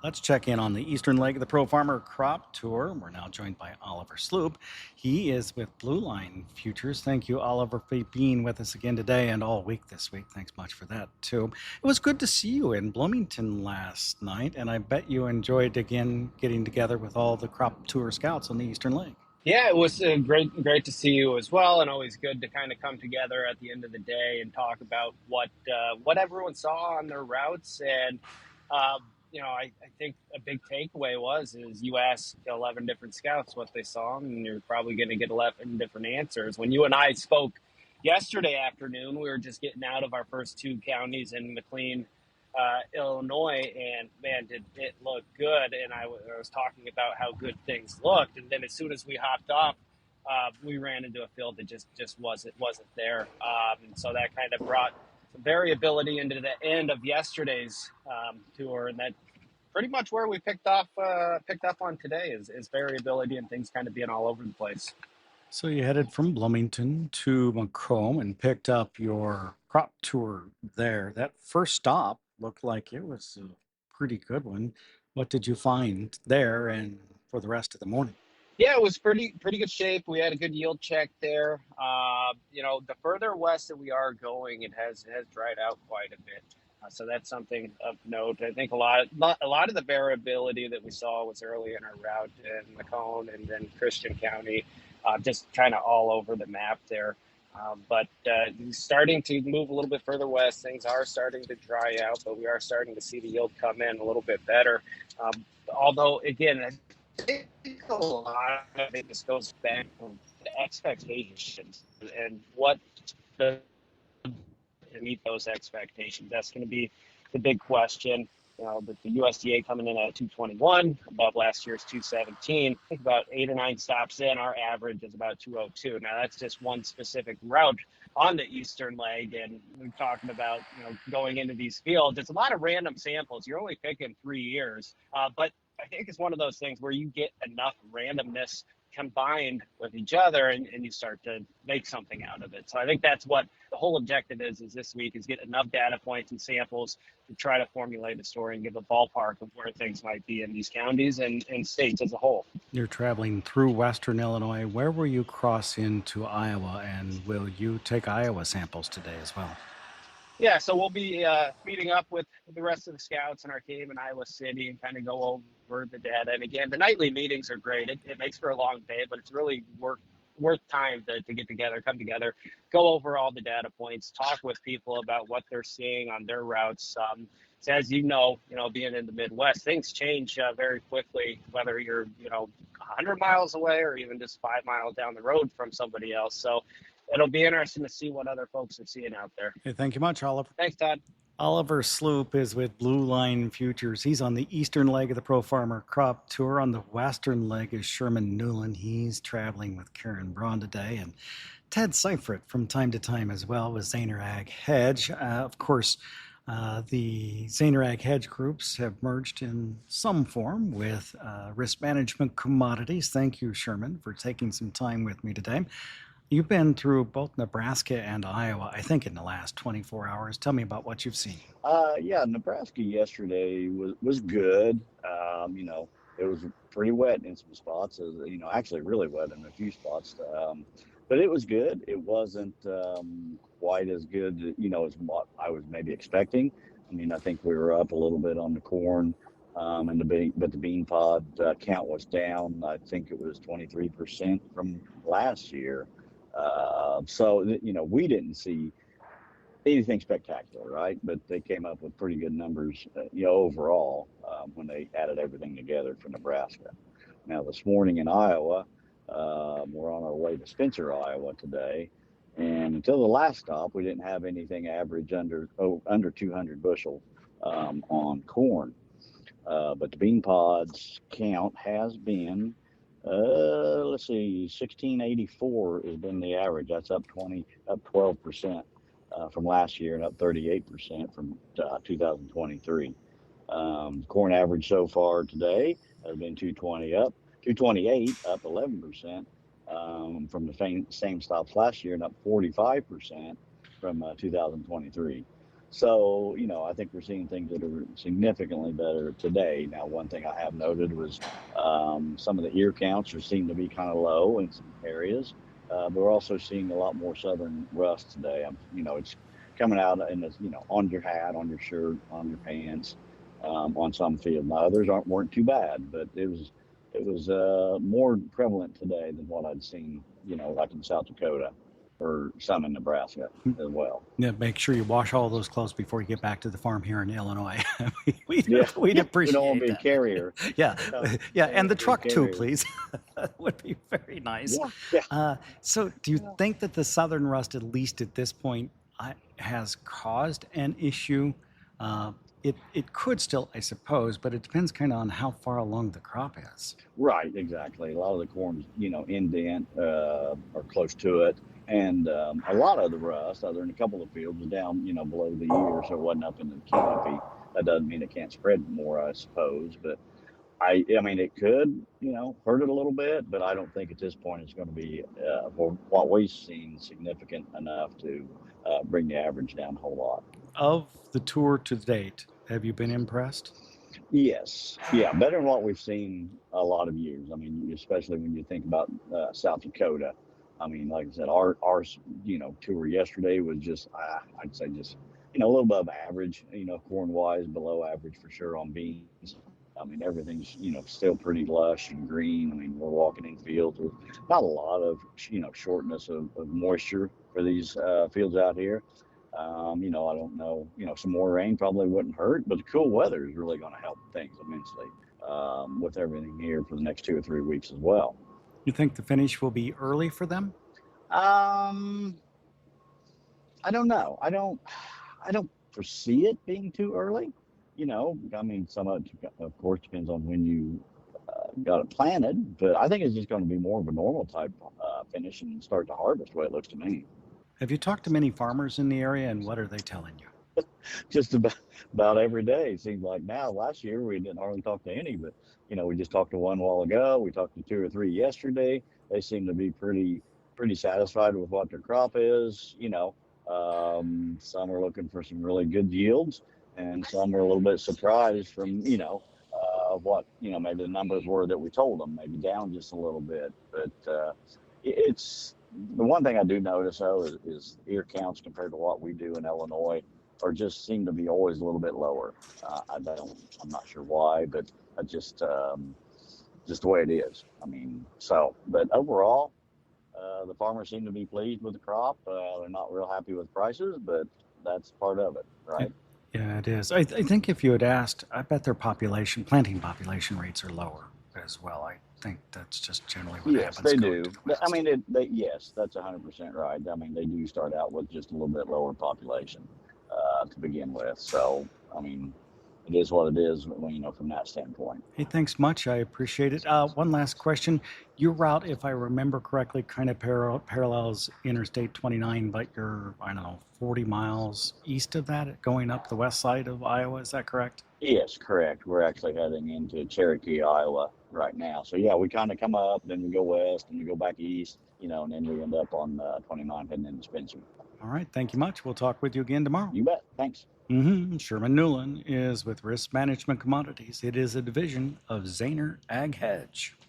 Let's check in on the eastern leg of the Pro Farmer Crop Tour. We're now joined by Oliver Sloup. He is with Blueline Futures. Thank you, Oliver, for being with us again today and all week this week. Thanks much for that, too. It was good to see you in Bloomington last night, and I bet you enjoyed again getting together with all the Crop Tour scouts on the eastern leg. Yeah, it was great to see you as well, and always good to kind of come together at the end of the day and talk about what everyone saw on their routes. And I think a big takeaway is you ask 11 different scouts what they saw, and you're probably going to get 11 different answers. When you and I spoke yesterday afternoon, we were just getting out of our first two counties in McLean, Illinois, and man, did it look good. And I was talking about how good things looked, and then as soon as we hopped off, we ran into a field that just wasn't there, and so that kind of brought some variability into the end of yesterday's tour, and that pretty much where we picked up on today is variability and things kind of being all over the place. So you headed from Bloomington to Macomb and picked up your crop tour there. That first stop looked like it was a pretty good one. What did you find there and for the rest of the morning? Yeah, it was pretty good shape. We had a good yield check there. The further west that we are going, it has dried out quite a bit. So that's something of note. I think a lot of the variability that we saw was early in our route in Macomb and then Christian County, just kind of all over the map there. But starting to move a little bit further west, things are starting to dry out, but we are starting to see the yield come in a little bit better. Although, again, I think a lot of it just goes back to the expectations and what the to meet those expectations. That's going to be the big question. The USDA coming in at 221 above last year's 217. I think about 8 or 9 stops in, our average is about 202. Now that's just one specific route on the eastern leg, and we're talking about going into these fields. It's a lot of random samples. You're only picking 3 years, but I think it's one of those things where you get enough randomness combined with each other and you start to make something out of it. So I think that's what the whole objective is this week, is get enough data points and samples to try to formulate a story and give a ballpark of where things might be in these counties and states as a whole. You're traveling through Western Illinois. Where will you cross into Iowa, and will you take Iowa samples today as well? Yeah, so we'll be meeting up with the rest of the scouts and our team in Iowa City and kind of go over the data. And again, the nightly meetings are great. It makes for a long day, but it's really worth time to get together, come together, go over all the data points, talk with people about what they're seeing on their routes. So as being in the Midwest, things change very quickly, whether you're 100 miles away or even just 5 miles down the road from somebody else. So it'll be interesting to see what other folks are seeing out there. Hey, thank you much, Oliver. Thanks, Todd. Oliver Sloup is with Blueline Futures. He's on the eastern leg of the Pro Farmer Crop Tour. On the western leg is Sherman Newland. He's traveling with Karen Braun today. And Ted Seifried from time to time as well with Zaner Ag Hedge. Of course, the Zaner Ag Hedge groups have merged in some form with Risk Management Commodities. Thank you, Sherman, for taking some time with me today. You've been through both Nebraska and Iowa, I think, in the last 24 hours. Tell me about what you've seen. Nebraska yesterday was good. It was pretty wet in some spots. Actually really wet in a few spots. But it was good. It wasn't quite as good, as what I was maybe expecting. I think we were up a little bit on the corn, but the bean pod count was down. I think it was 23% from last year. We didn't see anything spectacular, right? But they came up with pretty good numbers, overall, when they added everything together for Nebraska. Now, this morning in Iowa, we're on our way to Spencer, Iowa today. And until the last stop, we didn't have anything average under 200 bushel on corn. But the bean pods count has been 1684 has been the average. That's up 12% from last year and up 38% from 2023. Corn average so far today has been 228 up 11% from the same stops last year and up 45% from 2023. So, I think we're seeing things that are significantly better today. Now, one thing I have noted was some of the ear counts are seem to be kind of low in some areas, but we're also seeing a lot more southern rust today. It's coming out in the, on your hat, on your shirt, on your pants, on some field. Now, others weren't too bad, but it was more prevalent today than what I'd seen, like in South Dakota or some in Nebraska as well. Yeah, make sure you wash all those clothes before you get back to the farm here in Illinois. We'd Yeah, we'd we don't want appreciate to be a that. carrier. Yeah, yeah, Don't and the want to be a truck too, carrier. please. That would be very nice. Yeah, yeah. So, do you think that the southern rust, at least at this point, has caused an issue? It could still, I suppose, but it depends kind of on how far along the crop is. Right, exactly. A lot of the corn's, indent or close to it. And a lot of the rust, other than a couple of fields, was down, below the ear, so it wasn't up in the canopy. That doesn't mean it can't spread more, I suppose. But I mean, it could, hurt it a little bit, but I don't think at this point it's going to be, for what we've seen, significant enough to bring the average down a whole lot. Of the tour to date, have you been impressed? Yes, yeah, better than what we've seen a lot of years. I mean, especially when you think about South Dakota. I mean, like I said, our tour yesterday was just I'd say just a little above average. Corn wise, below average for sure on beans. I mean, everything's still pretty lush and green. I mean, we're walking in fields with not a lot of shortness of moisture for these fields out here. I don't know. Some more rain probably wouldn't hurt, but the cool weather is really going to help things immensely with everything here for the next 2 or 3 weeks as well. You think the finish will be early for them? Um, I don't know. I don't foresee it being too early. I mean, some of it, of course, depends on when you got it planted, but I think it's just going to be more of a normal type finish and start to harvest, the way it looks to me. Have you talked to many farmers in the area, and what are they telling you? Just about every day. It seems like now. Last year we didn't hardly talk to any, but we just talked to one a while ago. We talked to 2 or 3 yesterday. They seem to be pretty satisfied with what their crop is. Some are looking for some really good yields, and some are a little bit surprised from what maybe the numbers were that we told them, maybe down just a little bit. But it's the one thing I do notice though is ear counts compared to what we do in Illinois or just seem to be always a little bit lower. I'm not sure why, but I just the way it is. I mean, but overall, the farmers seem to be pleased with the crop. They're not real happy with prices, but that's part of it, right? Yeah, it is. I think if you had asked, I bet their planting population rates are lower as well. I think that's just generally what Yes, happens. they going do. to the I west. mean, yes, that's 100% right. I mean, they do start out with just a little bit lower population to begin with. So, I mean, it is what it is, from that standpoint. Hey, thanks much. I appreciate it. One last question. Your route, if I remember correctly, kind of parallels Interstate 29, but you're, I don't know, 40 miles east of that, going up the west side of Iowa. Is that correct? Yes, correct. We're actually heading into Cherokee, Iowa right now. So, yeah, we kind of come up, then we go west, and we go back east, and then we end up on 29 heading into Spencer. All right. Thank you much. We'll talk with you again tomorrow. You bet. Thanks. Sherman Newland is with Risk Management Commodities. It is a division of Zaner Ag Hedge.